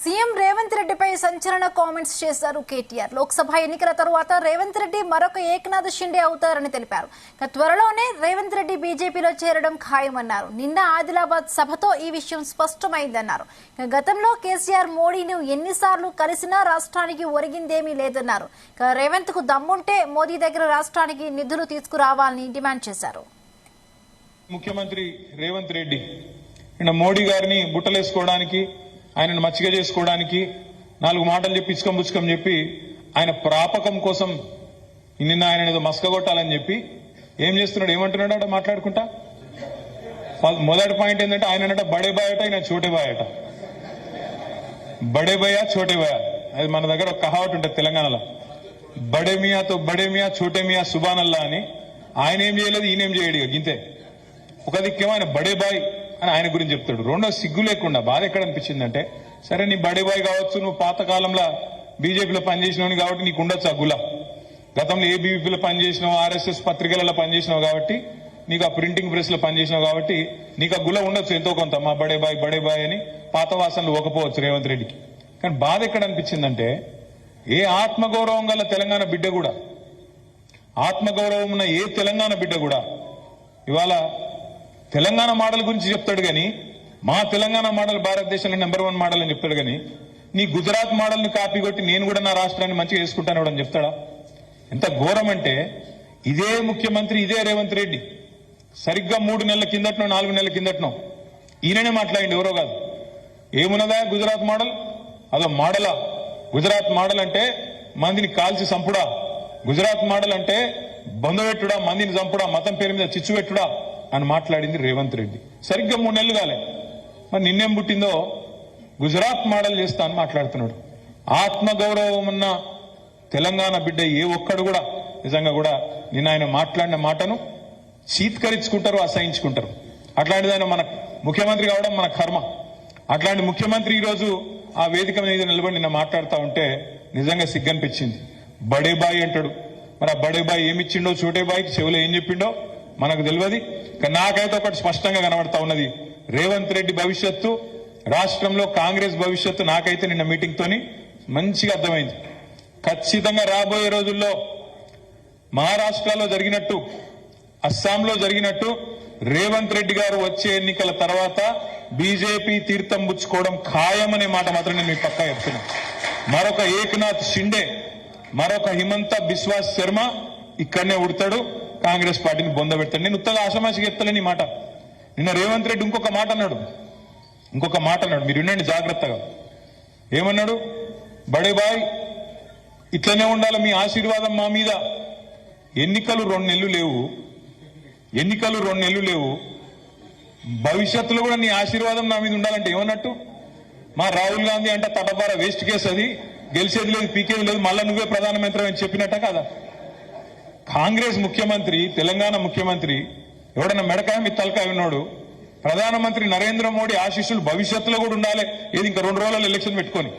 CM Revanth రెడ్డిపై సంచలన comments చేశారు కేటీఆర్. లోక్సభ ఎన్నికల తరువాత రేవంత్ రెడ్డి మరొక ఏక్నాథ్ షిండే అవుతారని తెలిపారు. త్వరలోనే రేవంత్ రెడ్డి బీజేపీలో చేరడం ఖాయమన్నారు. నిన్న ఆదిలాబాద్ సభతో ఈ విషయం స్పష్టమైందన్నారు. గతంలో కేసీఆర్ మోడీని ఎన్నిసార్లు కలిసినా రాష్ట్రానికి ఒరిగిందేమీ లేదన్నారు. రేవంత్ కు దమ్ముంటే మోదీ దగ్గర రాష్ట్రానికి నిధులు తీసుకురావాలని డిమాండ్ చేశారు. ముఖ్యమంత్రి రేవంత్ రెడ్డి నిన్న మోడీ గారిని బుట్టలేసుకోవడానికి, ఆయనను మచ్చిక చేసుకోవడానికి 4 మాటలు చెప్పి ఇచ్చుకం చెప్పి ఆయన ప్రాపకం కోసం నిన్న ఆయన ఏదో మస్కగొట్టాలని చెప్పి ఏం చేస్తున్నాడు, ఏమంటున్నాడు మాట్లాడుకుంటా. మొదటి పాయింట్ ఏంటంటే ఆయన బడే బాయ్ అట, ఆయన చోటే బాయ్ అట. బడే భయ చోటే భయ, అది మన దగ్గర ఒక కహావట్ ఉంటుంది తెలంగాణలో. బడే మియాతో బడే మియా చోటే మియా సుబానల్లా అని. ఆయన ఏం చేయలేదు, ఈయనేం చేయడు. ఇక గింతే. ఒక దిక్కేమో ఆయన బడే బాయ్ అని ఆయన గురించి చెప్తాడు. రెండో సిగ్గు లేకుండా బాధ ఎక్కడ అనిపించిందంటే, సరే నీ బడే బాయ్ కావచ్చు, నువ్వు పాతకాలంలో బీజేపీలో పనిచేసినావు కాబట్టి నీకు ఉండొచ్చు ఆ గుల. గతంలో ఏబీవీపీలో పనిచేసినావు, ఆర్ఎస్ఎస్ పత్రికలలో పనిచేసినావు కాబట్టి, నీకు ఆ ప్రింటింగ్ ప్రెస్ లో పనిచేసినావు కాబట్టి నీకు ఆ గుల ఉండొచ్చు ఎంతో కొంత. మా బడే బాయ్ అని పాత వాసనలు ఒకపోవచ్చు రేవంత్ రెడ్డికి. కానీ బాధ ఎక్కడ అనిపించిందంటే, ఏ ఆత్మగౌరవం గల తెలంగాణ బిడ్డ కూడా, ఆత్మగౌరవం ఉన్న ఏ తెలంగాణ బిడ్డ కూడా ఇవాళ తెలంగాణ మోడల్ గురించి చెప్తాడు గాని, మా తెలంగాణ మోడల్ భారతదేశంలో నంబర్ 1 మోడల్ అని చెప్తాడు గాని, నీ గుజరాత్ మోడల్ ని కాపీ కొట్టి నేను కూడా నా రాష్ట్రాన్ని మంచిగా చేసుకుంటాను అని చెప్తాడా? ఎంత ఘోరం అంటే, ఇదే ముఖ్యమంత్రి, ఇదే రేవంత్ రెడ్డి సరిగ్గా 3 నెలల కిందటనో 4 నెలల కిందటనో ఈయననే మాట్లాడింది, ఎవరో కాదు. ఏమున్నదా గుజరాత్ మోడల్? అదో మోడలా? గుజరాత్ మోడల్ అంటే మందిని కాల్చి చంపుడా? గుజరాత్ మోడల్ అంటే బొందబెట్టుడా, మందిని చంపుడా, మతం పేరు మీద చిచ్చు పెట్టుడా అని మాట్లాడింది రేవంత్ రెడ్డి. సరిగ్గా 3 నెలలు కాలే, మరి నిన్నేం పుట్టిందో గుజరాత్ మోడల్ చేస్తా అని మాట్లాడుతున్నాడు. ఆత్మగౌరవం ఉన్న తెలంగాణ బిడ్డ ఏ ఒక్కడు కూడా నిజంగా కూడా నిన్న ఆయన మాట్లాడిన మాటను చీత్కరించుకుంటారు, అసహించుకుంటారు. అట్లాంటిది ఆయన మన ముఖ్యమంత్రి కావడం మన కర్మ. అట్లాంటి ముఖ్యమంత్రి ఈరోజు ఆ వేదిక మీద నిలబడి నిన్న మాట్లాడుతూ ఉంటే నిజంగా సిగ్గనిపించింది. బడే బాయ్ అంటాడు. మరి ఆ బడే బాయ్ ఏమిచ్చిండో చోటే బాయ్కి చెవులో ఏం చెప్పిండో మనకు తెలియదు. నాకైతే ఒకటి స్పష్టంగా కనబడతా ఉన్నది, రేవంత్ రెడ్డి భవిష్యత్తు, రాష్ట్రంలో కాంగ్రెస్ భవిష్యత్తు నాకైతే నిన్న మీటింగ్ తోని మంచిగా అర్థమైంది. ఖచ్చితంగా రాబోయే రోజుల్లో మహారాష్ట్రలో జరిగినట్టు, అస్సాంలో జరిగినట్టు రేవంత్ రెడ్డి గారు వచ్చే ఎన్నికల తర్వాత బీజేపీ తీర్థం పుచ్చుకోవడం ఖాయమనే మాట మాత్రం నేను మీ పక్కా చెప్తున్నా. మరొక ఏక్నాథ్ షిండే, మరొక హిమంత బిశ్వాస్ శర్మ ఇక్కడనే ఉడతాడు, కాంగ్రెస్ పార్టీని బొందబెడతాడు. నేను ఉత్తగా ఆషామాషిగా చెప్తలేని మాట. నిన్న రేవంత్ రెడ్డి ఇంకొక మాట అన్నాడు, మీరు వినండి జాగ్రత్తగా. ఏమన్నాడు? బడే బాయ్ ఇట్లనే ఉండాలి, మీ ఆశీర్వాదం మా మీద. ఎన్నికలు 2 నెలలు లేవు, భవిష్యత్తులో కూడా నీ ఆశీర్వాదం నా మీద ఉండాలంటే ఏమన్నట్టు? మా రాహుల్ గాంధీ అంటే తటపార వేస్ట్ కేసు, అది గెలిచేది లేదు, పీకేది లేదు, మళ్ళా నువ్వే ప్రధానమంత్రి అని చెప్పినట్ట కదా. కాంగ్రెస్ ముఖ్యమంత్రి, తెలంగాణ ముఖ్యమంత్రి ఎవడన్నా మెడకాయ మీ తలకాయ ఉన్నాడు. ప్రధానమంత్రి నరేంద్ర మోడీ ఆశీస్సులు భవిష్యత్తులో కూడా ఉండాలి. ఏది ఇంకా 2 రోజులలో ఎలక్షన్ పెట్టుకొని